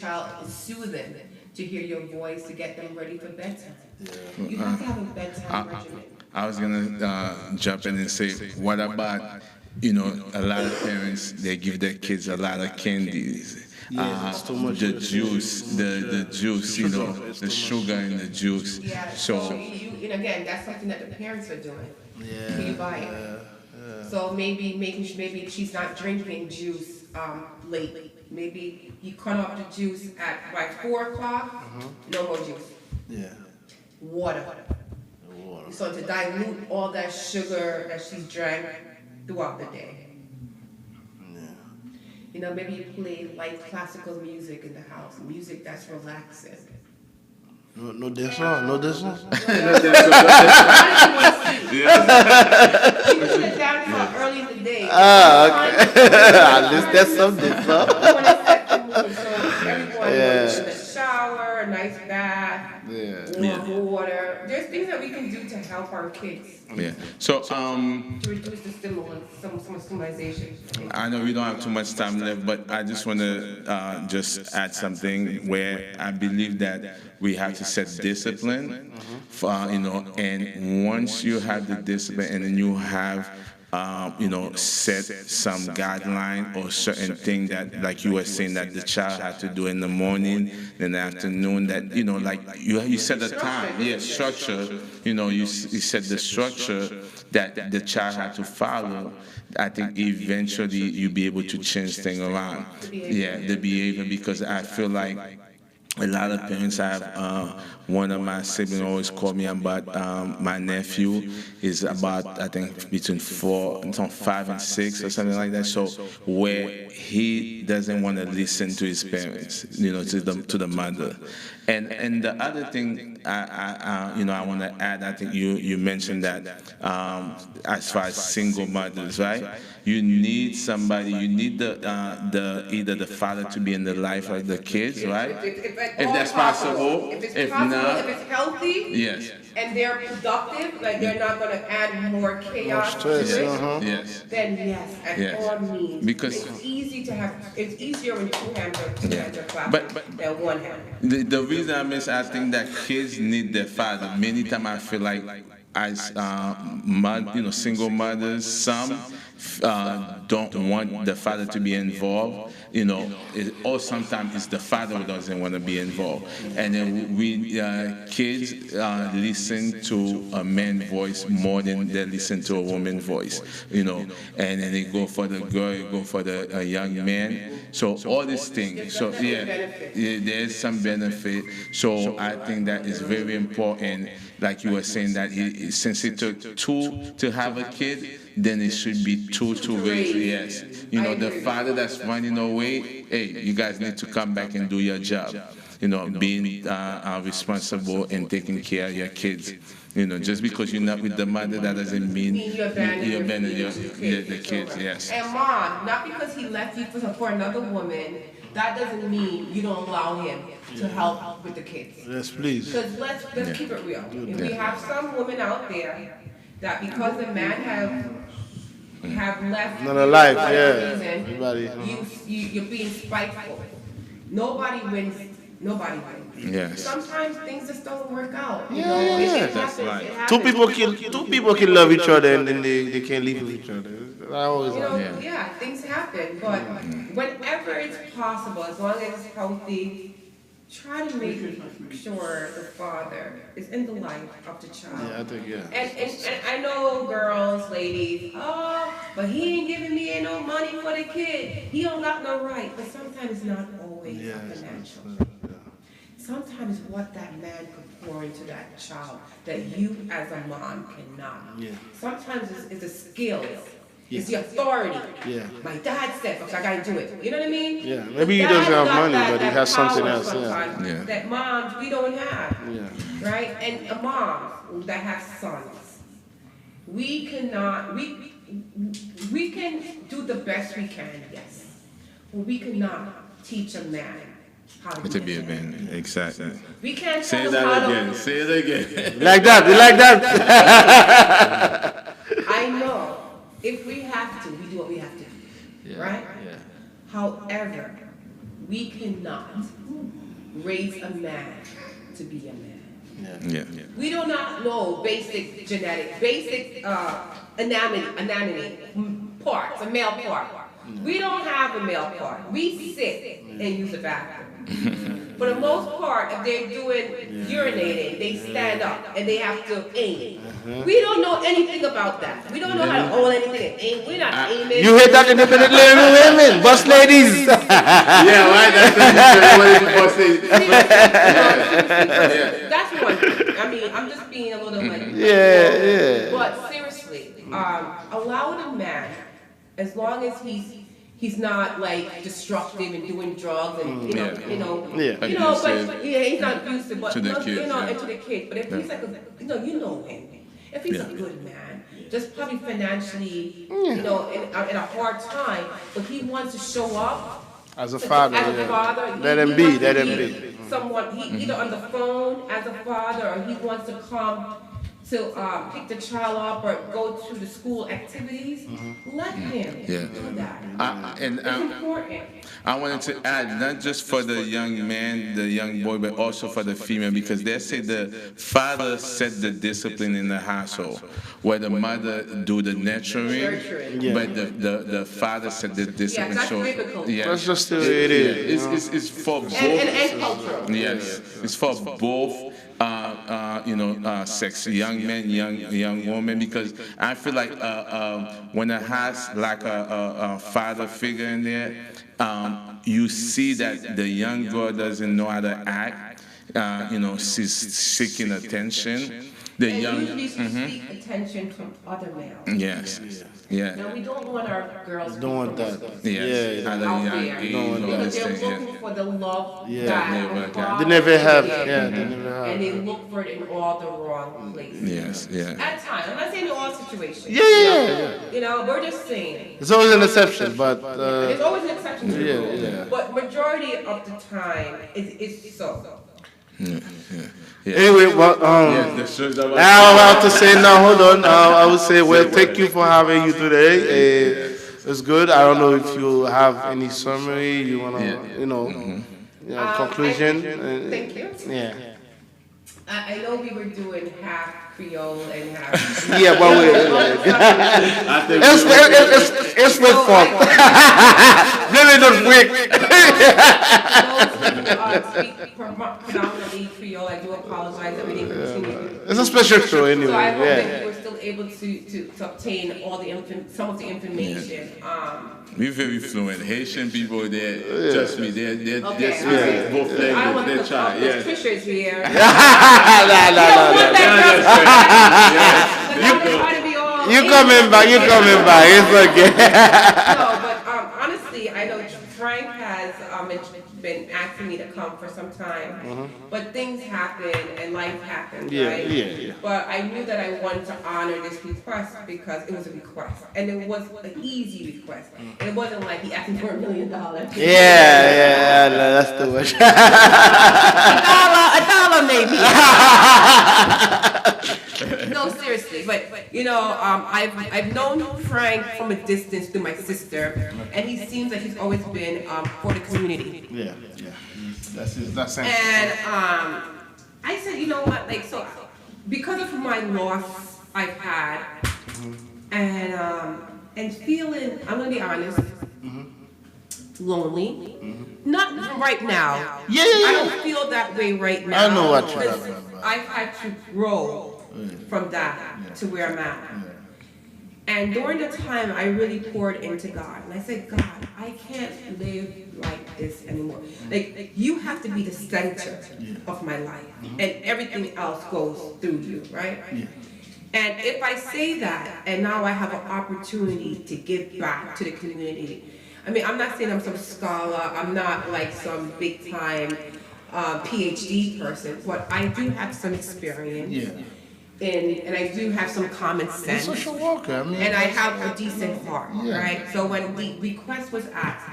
child is soothing to hear your voice to get them ready for bedtime. You Uh, have to have a bedtime I, regimen. I was gonna jump in and say, what about, a lot of parents they give their kids a lot of candies, Yeah, it's too much. the It's juice, too much. the juice, Sugar. It's the too much sugar in sugar. the juice. Yeah, so So and again, that's something that the parents are doing. So you Yeah, buy it. So maybe maybe she's not drinking juice late. Maybe you cut off the juice at like 4 o'clock. No more juice. yeah. Water. Water. So to dilute all that sugar that she's drank throughout the day. Maybe you play light classical music in the house, music that's relaxing. No, no this one. No this one. You can sit down for early in the day. At least that's something. You want to set the mood so everyone Yeah. is in the shower, a nice bath, Yeah. warm water. There's things that we can do to help our kids yeah. So to reduce the stimulation. I know we don't have too much time left, but I just want to just add something where I believe that we have to set discipline, and once you have the discipline and then you have, set some guideline or certain thing that, like you were saying, that the child had to do in the morning, in the afternoon, that, like you set a time, yeah, structure, you set the structure that the child had to follow. I think eventually you'll be able to change things around. Yeah, the behavior, because I feel like a lot of parents have, one of my siblings always call me about, my nephew is about, I think, between 5 and 6 or something like that. So where he doesn't want to listen to his parents, to the mother. And the other thing I want to add, I think you mentioned that, as far as single mothers, right? You need somebody. You need the either the father to be in the life of the kids, right? If that's possible. If it's If possible, not, if it's healthy, yes, and they're productive, like they're not going to add more chaos to stress, it, yes. then yes, at Yes. all means. Because- it's easier when two hands are clapping But- than one hand. The reason I think that kids need their father. Many times I feel like as single mothers, some don't want the father to be involved. Or sometimes it's the father who doesn't want to be involved. And then kids listen to a man's voice more than they listen to a woman's voice. And then they go for the girl, go for the young man. So all these things. So yeah, there's some benefit. So I think that is very important. Like you were saying that since it took two to have a kid, then it should be two to raise. Yes, the father that's running away. Hey, you guys need to come back and do your job. Being responsible and taking care of your kids. Just because you're not with the mother, that doesn't mean You abandon the kids. Yes. And mom, not because he left you for another woman, that doesn't mean you don't allow him to help with the kids. Yes, please. Because let's keep it real. If we have some women out there that because the man have left Another life, for yeah. whatever reason, Everybody. you're being spiteful. Nobody wins. Nobody wins. Yes. Sometimes things just don't work out. Yeah. It That's happens, right. it Two happens. people can love each other and then they can't live with each other. I always Yeah, things happen, but whenever it's possible, as long as it's healthy, try to make sure the father is in the life of the child. Yeah, I think And I know girls, ladies, but he ain't giving me no money for the kid. He don't got no right. But sometimes it's not always financial. Sometimes what that man could pour into that child that you as a mom cannot. Yeah. Sometimes it's the skills. It's the authority. Yeah. My dad said, okay, I gotta do it. You know what I mean? Yeah. Maybe he Dad doesn't have got money, but he that has something power else. Yeah. sometimes Yeah. That moms, we don't have. Yeah. Right? And a mom that has sons. We cannot, we can do the best we can, yes. But we cannot teach a man how to To be be a a man. man. Exactly. We can't Say tell him that how again. to. Say it again. You like that? I know. If we have to, we do what we have to do. Right? Yeah. However, we cannot raise a man to be a man. Yeah. We do not know basic genetics, basic anatomy parts, a male part. We don't have a male part. We sit and use the bathroom. For the most part, if they're doing urinating, they stand up and they have to aim. We don't know anything about that. We don't know how to hold anything and aim. We're not aiming. You heard that independently, women, boss ladies. Yeah, right. That's That's one thing. I mean, I'm just being a little like. Yeah. But seriously, allow the man, as long as he's not like destructive and doing drugs and but he's not abusive, but to the kids, and to the kids. But if he's like you know him. If he's a good man, just probably financially, in a hard time, but he wants to show up As a father, let him be. Someone, either on the phone as a father, or he wants to come to pick the child up or go to the school activities. Let him do that. It's important. I wanted to add, not just for the young man, the young boy, but also for the female, because they say the father set the discipline in the household, where the mother do the nurturing, but the father set the discipline. Yeah, that's biblical. That's just the way it is. It's for both. And cultural. Yes, it's for both. Sex, young men, young women, because I feel like when it has like a father figure in there, you see that the young girl doesn't know how to act. She's seeking attention. The young usually seek attention from other males. Yes. Yeah. Now we don't want our girls Don't want that. Yes. Yeah. At a out young there age, because they're yeah. looking for the love Yeah. that They never have. give. Yeah, they never have. And they look for it in all the wrong places. Yes. Yeah. At times, I'm not saying in all situations. Yeah. We're just saying. It's always an exception, but There's always an exception to the rule. yeah. But majority of the time, it's so. anyway, well, now I have to say now. Hold on. I would say, well, thank you for having you today. It's good. I don't know if you have any summary. You wanna, conclusion. Thank you. Yeah. I know we were doing half Creole and half. Yeah, but it's with fun. Really not weak. Speak predominantly Creole. I do apologize that we didn't continue. It's a special show anyway. So I hope that Yeah. you were still able to obtain all the some of the information. We're very fluent. Haitian people, trust me, they're Okay, both I languages. want They're to trying. put Trisha's here. You coming back? It's okay. No, but honestly, I know Frank has been asking me to come for some time, but things happen and life happens, right? Yeah. But I knew that I wanted to honor this request because it was a request, and it was an easy request. And it wasn't like he asked me for $1 million. Yeah, no, that's too much. a dollar maybe. No, seriously, but I've known Frank from a distance through my sister, and he seems like he's always been for the community. Yeah. That's sense. And I said, you know what, because of my loss I've had, and feeling, I'm gonna be honest, lonely. Not right now. Yeah. I don't feel that way right now. I know what you're because talking about. I've had to grow from that to where I'm at. And during the time, I really poured into God. And I said, God, I can't live like this anymore. Like, you have to be the center of my life. And everything else goes through you, right? And if I say that, and now I have an opportunity to give back to the community, I mean, I'm not saying I'm some scholar, I'm not like some big time PhD person, but I do have some experience. And I do have some common sense. Social worker, I mean. And I have a decent heart, right? So when the request was asked,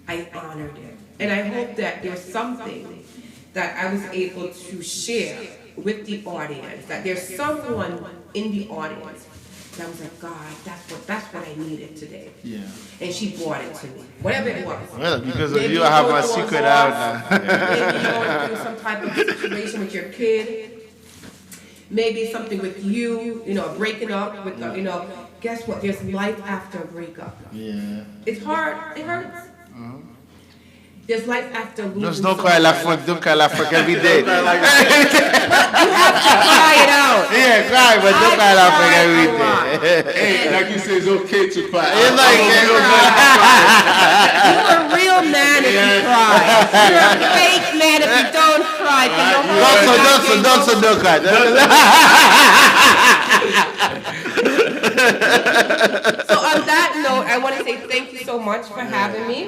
I honored it. And I hope that there's something that I was able to share with the audience, that there's someone in the audience And I was like, God, that's what I needed today. Yeah. And she brought it to me, whatever it was. Well, because of Maybe you, I have my going through a secret loss, out now. Maybe going through some type of situation with your kid. Maybe something with you, breaking up with, guess what? There's life after a breakup. Yeah. It's hard. It hurts. There's life after losing. Just don't cry like fuck. Don't cry like fuck every day. You have to cry it out. Yeah, cry, but don't cry like fuck every day. Hey, like you say, it's okay to cry. It's like You're a real man if you cry. You're a fake man if you don't cry. Don't cry. So on that note, I want to say thank you so much for having me.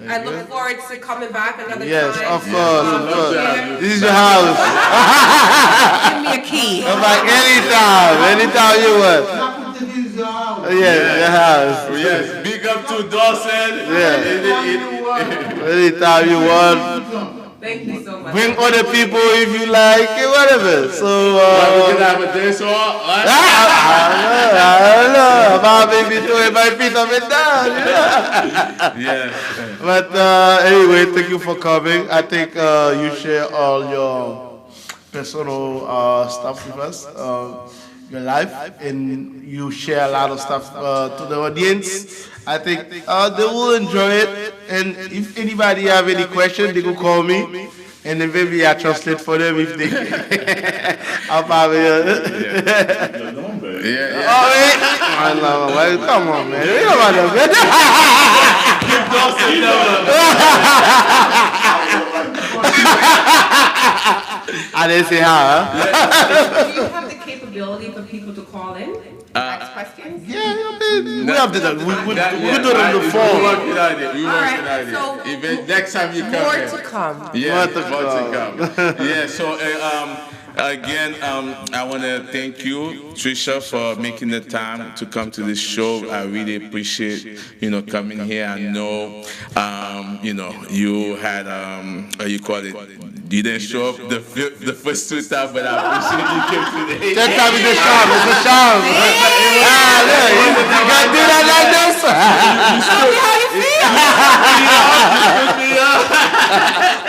I look forward to coming back another time. Yes, of course. This is your house. Give me a key. I'm like anytime you want. Yes, your house. Yes, big up to Dawson. Yeah. Anytime you want. Thank you so much. Bring other people if you like, whatever. So, we're gonna have a dance off. I don't know. My baby throwing my feet up and down. Yeah. But anyway, thank you for coming. I think you share all your personal stuff with us, your life, and you share a lot of stuff to the audience. I think they will enjoy it. And if anybody have any questions, they can call me. And then maybe I translate for them if they I'll probably Yeah. Oh, wait. I know, well, come on, man. You know about that. I didn't say how, huh? Do you have the capability for people to call in? Ask questions? Yeah, we have to do we do it on the We phone. work it out. We work Alright, it out. so Even next time you come More in. to come. Yeah, More to more to come. Yeah, so again, I want to thank you, Trisha, for making the time to come to this show. I really appreciate, coming here. I know, you had, you call it, you didn't show up the first two times, but I appreciate you came today. That time is a charm. It's a charm. Look, you gotta do that like this. Show me how you feel.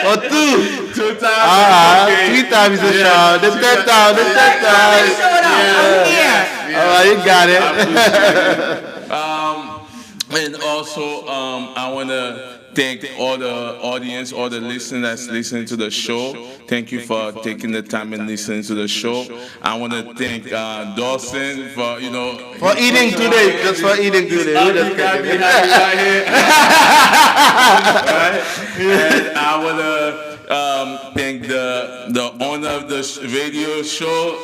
Or two. Two times. Okay. 3 times is a charm. The third time. I showed up. I'm here. All right, you got it. And also, I want to thank all the audience, all the listeners that's listening to the show. Thank you for taking the time and listening to the show. I want to thank Dawson for, For eating today. Just for eating today. You got me happy right here. Right? And I want to thank the owner of the radio show.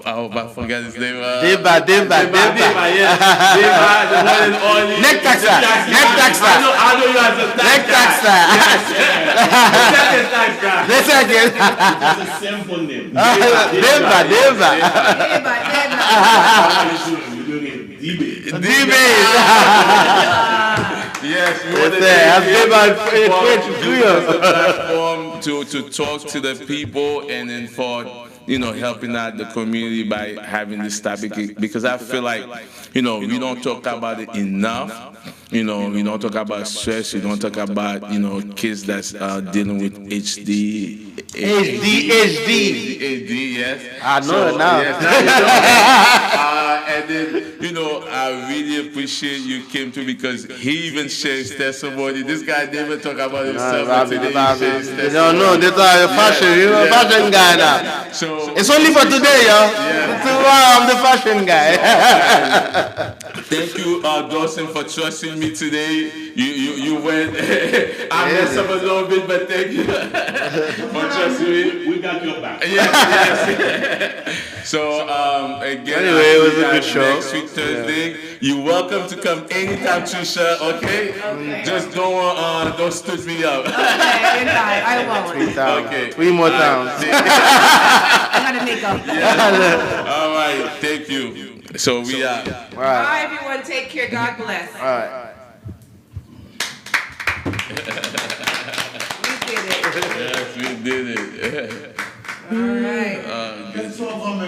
I hope I forget his name. Deba. Deba, yes. Deba, the one and only. Neck taxa. I know you as a Neck taxa. The second tax guy. The second. It's a simple name. Deba. We're doing it debate. Debate. Yes, we want platform to talk to the people and then for helping out the community by having this topic, because I feel like we don't talk about it enough. We don't talk about stress. We don't talk about kids that's dealing with HD. Yes. I know it now. Yes, now and then I really appreciate you came to, because he even shares testimony. This guy never talk about himself. But today he shares testimony. No, this is fashion. Fashion guy now. So It's only for today, yo. Tomorrow I'm the fashion guy. thank you, Dawson, for trusting me today. You went. I messed up a little bit, but thank you for trusting me. We got your back. Yes. So again, Anyway, it was a good show. Next week Thursday, you're welcome to come anytime, Trisha. Okay. Just don't stood me up. Okay, I won't. Okay. 3 more times. I gotta make up. All right. Thank you. So we are. All right. Bye, everyone. Take care. God bless. All right. We did it. Yes, we did it. All right. That's all, Mama.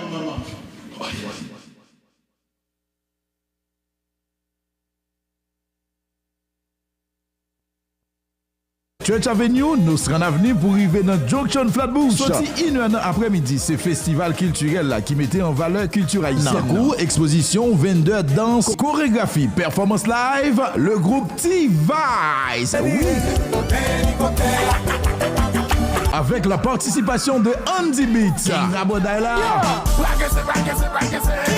Church Avenue, nous serons avenue pour arriver dans Junction Flatbush. Sorti 1h après-midi, c'est festival culturel là qui mettait en valeur culture haïtienne. Lakou, exposition, vendeurs, danse, chorégraphie, performance live, le groupe T-Vice. Oui. Avec la participation de Andy Beats, Rabodaila,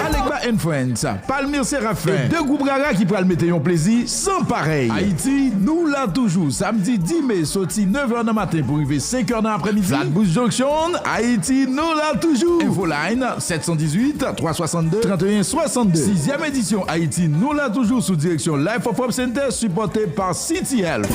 Alekba and Friends, Palmyre Séraphin, et deux groupes Rara qui prennent le mettre en plaisir sans pareil. Haïti, nous là toujours, samedi 10 mai, sorti 9h du matin pour arriver 5h dans l'après-midi. Flatbush Junction, Haïti, nous là toujours. Infoline 718 362 31 62. 6e édition Haïti, nous là toujours sous direction Life of Hope Center, supporté par City Health.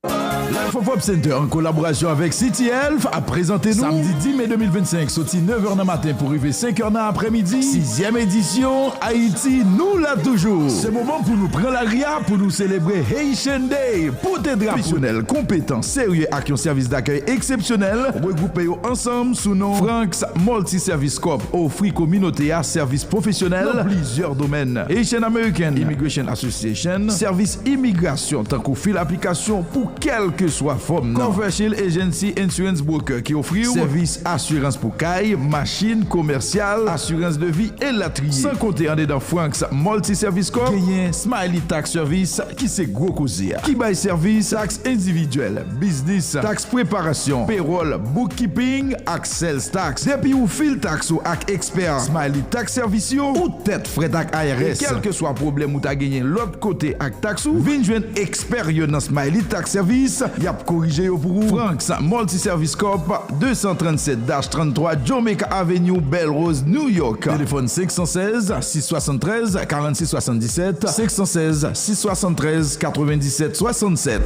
Life of Hope Center, en collaboration avec City Health, a présenté nous samedi 10 mai 2025, sorti 9h du matin pour arriver 5h dans l'après-midi. 6e édition, Haïti, nous là toujours. C'est le moment pour nous prendre la ria pour nous célébrer Haitian Day. Pour des professionnels, compétents, sérieux et un service d'accueil exceptionnel, regroupés ensemble sous nom Franks Multi-Service Corp, offre communauté à service professionnel dans plusieurs domaines. Haitian American Immigration Association, service immigration, tant qu'on fait l'application pour quelque soit forme. Commercial Agency Insurance Broker qui offre service assurance pour caille, machine commerciale, assurance de vie et latrier. Sans compter en dedans Franks Multi-Service Corp, qui Smiley Tax Service qui c'est gros causier. Qui bail service taxe individuelle, business, taxe préparation, payroll, bookkeeping, sales tax. Depuis ou fil tax ou ak expert Smiley Tax Service ou tête frais ak ARS. Quel que soit problème ou ta gagné l'autre côté ak tax ou, vin joindre expert dans Smiley Tax Service. Y a corrigé pour vous. Franks Multi-Service Corp 237-33 Jamaica Avenue, Belle Rose, New York. Téléphone 516 673 46 77 516 673 97 67.